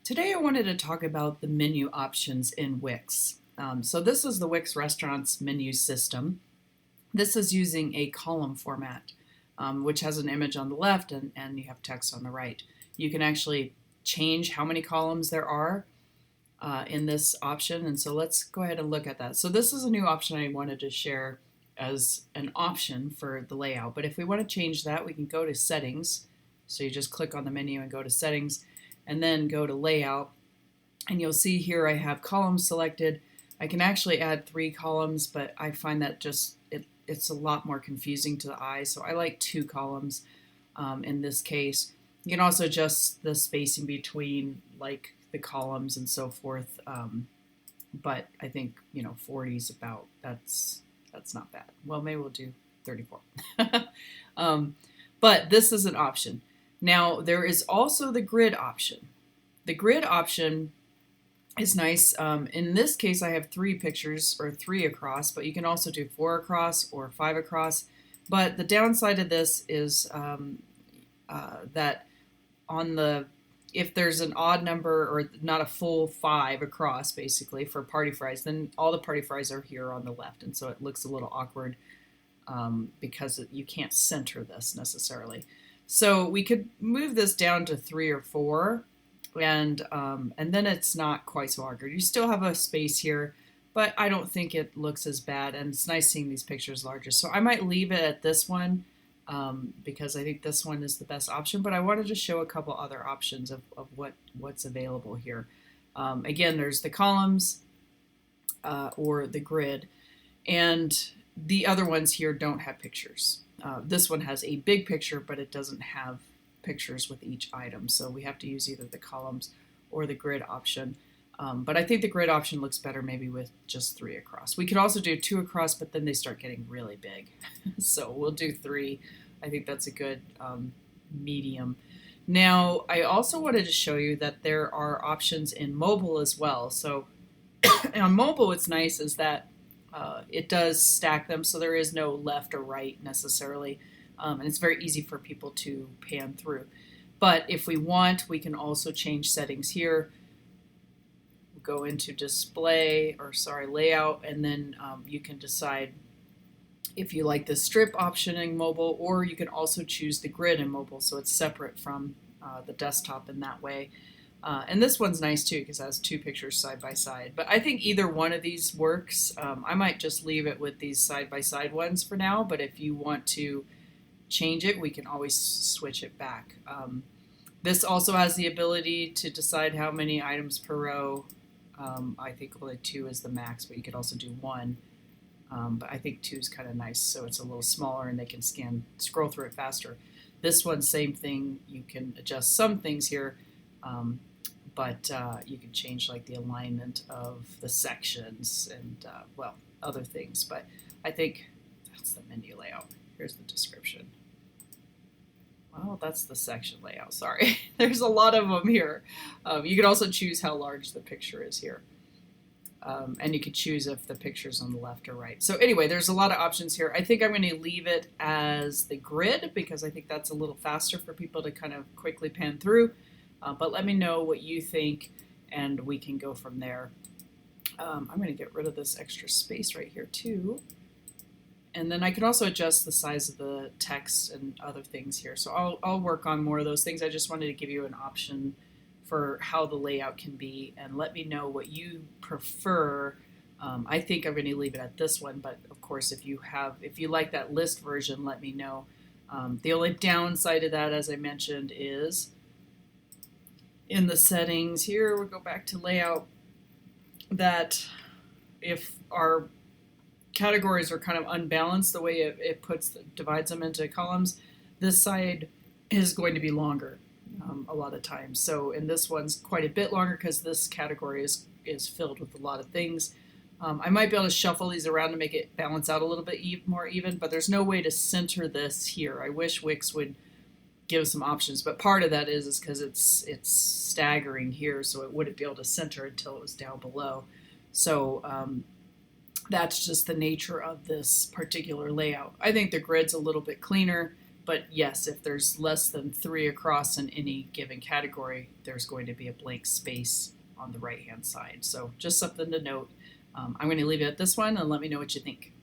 Today I wanted to talk about the menu options in Wix. So this is the Wix Restaurants menu system. This is using a column format, which has an image on the left and you have text on the right. You can actually change how many columns there are in this option, and so let's go ahead and look at that. So this is a new option I wanted to share as an option for the layout, but if we want to change that, we can go to settings. So you just click on the menu and go to settings and then go to layout, and you'll see here I have columns selected. I can actually add 3 columns, but I find that it's a lot more confusing to the eye, so I like 2 columns in this case. You can also adjust the spacing between like the columns and so forth, but I think 40 is about that's not bad. Well, maybe we'll do 34. But this is an option. Now there is also the grid option. The grid option is nice. In this case, I have 3 pictures, or 3 across, but you can also do 4 across or 5 across. But the downside of this is that on the if there's an odd number or not a full 5 across, basically for party fries, then all the party fries are here on the left, and so it looks a little awkward because you can't center this necessarily. So we could move this down to 3 or 4, and then it's not quite so awkward. You still have a space here, but I don't think it looks as bad, and it's nice seeing these pictures larger. So I might leave it at this one because I think this one is the best option, but I wanted to show a couple other options of what's available here. Again, there's the columns or the grid, and the other ones here don't have pictures. This one has a big picture, but it doesn't have pictures with each item, so we have to use either the columns or the grid option. But I think the grid option looks better maybe with just 3 across. We could also do 2 across, but then they start getting really big. So we'll do 3. I think that's a good medium. Now, I also wanted to show you that there are options in mobile as well. So on mobile, what's nice is that it does stack them, so there is no left or right necessarily, and it's very easy for people to pan through. But if we want, we can also change settings here. We'll go into layout, and then you can decide if you like the strip option in mobile, or you can also choose the grid in mobile, so it's separate from the desktop in that way. And this one's nice too because it has 2 pictures side by side. But I think either one of these works. I might just leave it with these side by side ones for now, but if you want to change it, we can always switch it back. This also has the ability to decide how many items per row. I think only 2 is the max, but you could also do 1. But I think 2 is kind of nice, so it's a little smaller and they can scroll through it faster. This one, same thing. You can adjust some things here. But you can change like the alignment of the sections and well, other things. But I think that's the menu layout. Here's the description. Well, that's the section layout. Sorry, there's a lot of them here. You can also choose how large the picture is here. And you could choose if the picture's on the left or right. So anyway, there's a lot of options here. I think I'm going to leave it as the grid because I think that's a little faster for people to kind of quickly pan through. But let me know what you think, and we can go from there. I'm going to get rid of this extra space right here too. And then I can also adjust the size of the text and other things here. So I'll work on more of those things. I just wanted to give you an option for how the layout can be, and let me know what you prefer. I think I'm going to leave it at this one, but of course if you like that list version, let me know. The only downside of that, as I mentioned, is in the settings here, we'll go back to layout, that if our categories are kind of unbalanced the way it divides them into columns, this side is going to be longer a lot of times. So in this one's quite a bit longer because this category is filled with a lot of things. I might be able to shuffle these around to make it balance out a little bit more even, but there's no way to center this here. I wish Wix would give some options, but part of that is because it's staggering here, so it wouldn't be able to center until it was down below. So that's just the nature of this particular layout. I think the grid's a little bit cleaner. But yes, if there's less than 3 across in any given category, there's going to be a blank space on the right-hand side. So just something to note. I'm going to leave it at this one and let me know what you think.